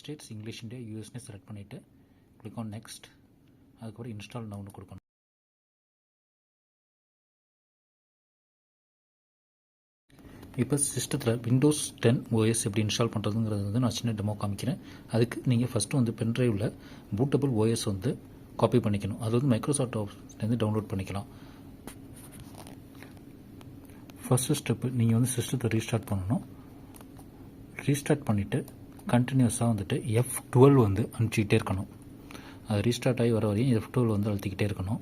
States English India யூஎஸ்னே select பண்ணிவிட்டு click on next. அதுக்கப்புறம் இன்ஸ்டால் நவுன்னு கொடுக்கணும். இப்போ சிஸ்டத்தில் விண்டோஸ் 10 OS எப்படி இன்ஸ்டால் பண்ணுறதுங்கிறது வந்து நான் சின்ன டெமோ காமிக்கிறேன். அதுக்கு நீங்கள் ஃபஸ்ட்டு வந்து பென்ட்ரைவில் பூட்டபிள் OS வந்து காப்பி பண்ணிக்கணும். அது வந்து மைக்ரோசாஃப்ட் ஆஃபீஸ்லேருந்து டவுன்லோட் பண்ணிக்கலாம். ஃபஸ்ட்டு ஸ்டெப்பு நீங்கள் வந்து சிஸ்டத்தை ரீஸ்டார்ட் பண்ணணும். ரீஸ்டார்ட் பண்ணிவிட்டு கண்டினியூஸாக வந்துட்டு F12 வந்து அனுப்பிச்சிக்கிட்டே இருக்கணும். அது ரீஸ்டார்ட் ஆகி வர வரையும் F12 வந்து அழுத்திக்கிட்டே இருக்கணும்.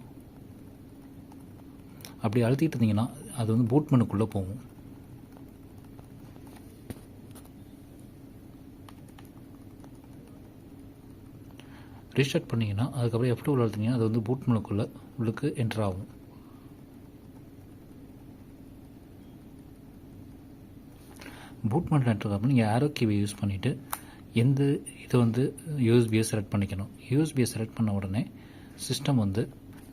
அப்படி அழுத்திக்கிட்டு இருந்தீங்கன்னா அது வந்து பூட் மெனுக்குள்ளே போகும். ரீஸ்டார்ட் பண்ணிங்கன்னா அதுக்கப்புறம் F12 அழுத்திங்கன்னா அது வந்து பூட் மெனுக்குள்ளே உங்களுக்கு என்டர் ஆகும். பூட் மெனு என்டர் ஆகும். நீங்கள் ஆரோ கீவை யூஸ் பண்ணிவிட்டு எந்த இதை வந்து யூஎஸ்பியை செலக்ட் பண்ணிக்கணும். யூஎஸ்பியை செலக்ட் பண்ண உடனே சிஸ்டம் வந்து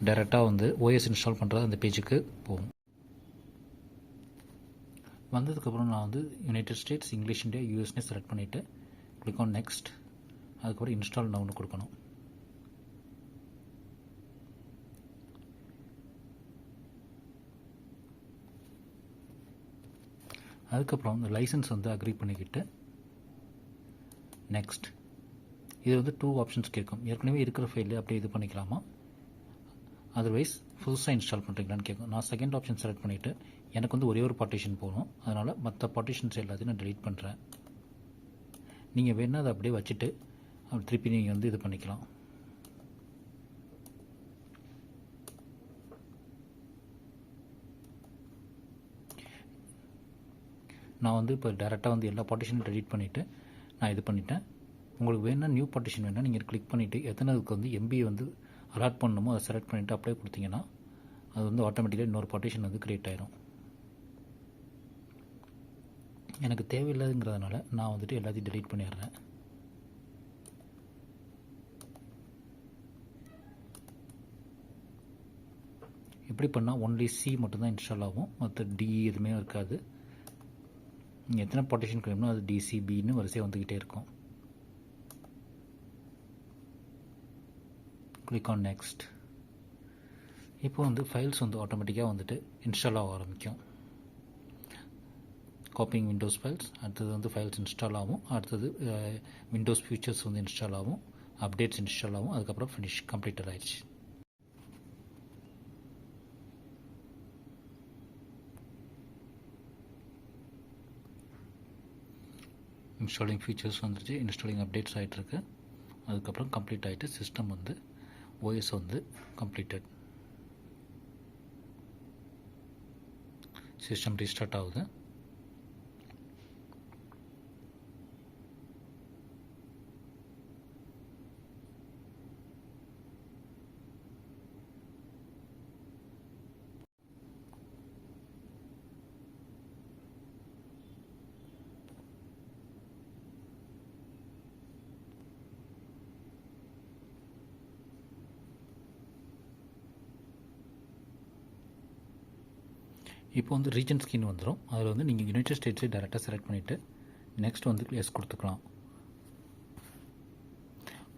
டைரெக்டாக வந்து OS இன்ஸ்டால் பண்ணுறது அந்த பேஜுக்கு போகும். வந்ததுக்கப்புறம் நான் வந்து யுனைடெட் ஸ்டேட்ஸ் இங்கிலீஷ் இந்தியா யூஎஸ்னே செலக்ட் பண்ணிவிட்டு கிளிக் ஆன் நெக்ஸ்ட். அதுக்கப்புறம் இன்ஸ்டால் நவுன்னு கொடுக்கணும். அதுக்கப்புறம் இந்த லைசன்ஸ் வந்து அக்ரி பண்ணிக்கிட்டு நெக்ஸ்ட். இது வந்து 2 ஆப்ஷன்ஸ் கேட்கும். ஏற்கனவே இருக்கிற ஃபைல் அப்படியே இது பண்ணிக்கலாமா, அதர்வைஸ் புதுசாக இன்ஸ்டால் பண்ணுறீங்களான்னு கேட்கும். நான் செகண்ட் ஆப்ஷன் செலக்ட் பண்ணிவிட்டு எனக்கு வந்து ஒரே ஒரு பார்ட்டிஷன் போகணும். அதனால் மற்ற பார்ட்டிஷன்ஸ் எல்லாத்தையும் நான் டெலீட் பண்ணுறேன். நீங்கள் வேணால் அதை அப்படியே வச்சுட்டு திருப்பி நீங்கள் வந்து இது பண்ணிக்கலாம். நான் வந்து இப்போ டேரெக்டாக வந்து எல்லா பார்ட்டிஷனும் டெலீட் பண்ணிவிட்டு நான் இது பண்ணிட்டேன். உங்களுக்கு வேணால் நியூ பார்ட்டிஷன் வேணால் நீங்கள் கிளிக் பண்ணிவிட்டு எத்தனை இதுக்கு வந்து MB வந்து அலாட் பண்ணணுமோ அதை செலக்ட் பண்ணிவிட்டு அப்ளை கொடுத்தீங்கன்னா அது வந்து ஆட்டோமேட்டிக்காக இன்னொரு பார்ட்டிஷன் வந்து க்ரியேட் ஆயிரும். எனக்கு தேவையில்லைங்கிறதுனால நான் வந்துட்டு எல்லாத்தையும் டெலீட் பண்ணிடுறேன். இப்படி பண்ணால் ஒன்லி C மட்டும்தான் இன்ஸ்டால் ஆகும், மற்ற D எதுவுமே இருக்காது. நீங்கள் எத்தனை பார்ட்டிஷன் வேணுமோ அது DCBன்னு வரிசையாக வந்துக்கிட்டே இருக்கும். Click on next. இப்போ வந்து ஃபைல்ஸ் வந்து ஆட்டோமேட்டிக்காக வந்துட்டு இன்ஸ்டால் ஆக ஆரம்பிக்கும். காப்பிங் விண்டோஸ் ஃபைல்ஸ், அடுத்தது வந்து ஃபைல்ஸ் இன்ஸ்டால் ஆகும், அடுத்தது விண்டோஸ் ஃபியூச்சர்ஸ் வந்து இன்ஸ்டால் ஆகும், அப்டேட்ஸ் இன்ஸ்டால் ஆகும், அதுக்கப்புறம் ஃபினிஷ் கம்ப்ளீட்டட் ஆயிடுச்சு. இன்ஸ்டாலிங் ஃபீச்சர்ஸ் வந்துருச்சு, இன்ஸ்டாலிங் அப்டேட்ஸ் ஆகிட்டுருக்கு. அதுக்கப்புறம் கம்ப்ளீட் ஆகிட்டு சிஸ்டம் வந்து OS வந்து கம்ப்ளீட்டட். சிஸ்டம் ரீஸ்டார்ட் ஆகுது. இப்போ வந்து ரீஜன் ஸ்கின் வந்துடும். அதில் வந்து நீங்கள் யுனைடெட் ஸ்டேட்ஸை டேரெக்டாக செலக்ட் பண்ணிவிட்டு நெக்ஸ்ட் வந்து எஸ் கொடுத்துக்கலாம்.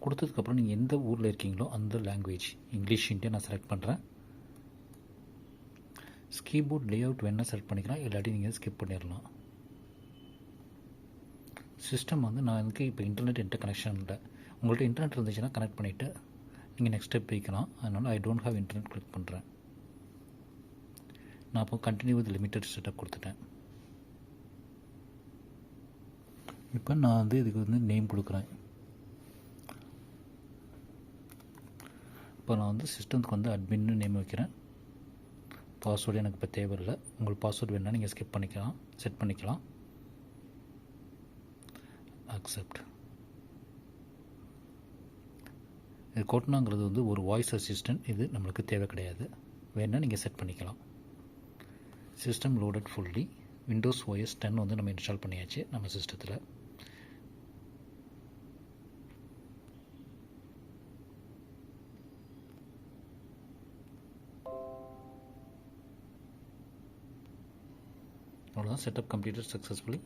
கொடுத்ததுக்கப்புறம் நீங்கள் எந்த ஊரில் இருக்கீங்களோ அந்த லாங்குவேஜ் இங்கிலீஷ் இந்தியா நான் செலக்ட் பண்ணுறேன். கீபோர்ட் லேஅவுட் வேணால் செலக்ட் பண்ணிக்கலாம், இல்லாட்டி நீங்கள் ஸ்கிப் பண்ணிடலாம். சிஸ்டம் வந்து நான் எனக்கு இப்போ இன்டர்நெட் கனெக்ஷன் இல்லை. உங்கள்கிட்ட இன்டர்நெட் இருந்துச்சுன்னா கனெக்ட் பண்ணிவிட்டு நீங்கள் நெக்ஸ்ட் ஸ்டெப் போய்க்கலாம். அதனால் I don't have internet click பண்ணுறேன். நான் இப்போ கண்டினியூ வித் லிமிட்டட் செட்டப் கொடுத்துட்டேன். இப்போ நான் வந்து இதுக்கு வந்து நேம் கொடுக்குறேன். இப்போ நான் வந்து சிஸ்டத்துக்கு வந்து அட்மின்னு நேம் வைக்கிறேன். பாஸ்வேர்டு எனக்கு இப்போ தேவையில்லை. உங்களுக்கு பாஸ்வேர்டு வேணால் நீங்கள் ஸ்கிப் பண்ணிக்கலாம், செட் பண்ணிக்கலாம். அக்செப்ட். இது கோட்னாங்கிறது வந்து ஒரு வாய்ஸ் அசிஸ்டன்ட், இது நம்மளுக்கு தேவை கிடையாது. வேணால் நீங்கள் செட் பண்ணிக்கலாம். System loaded fully. Windows OS 10 வந்து நம்ம இன்ஸ்டால் பண்ணியாச்சு நம்ம சிஸ்டத்தில். அவ்வளோதான், செட்டப் கம்ப்ளீட்டட் சக்ஸஸ்ஃபுல்லி.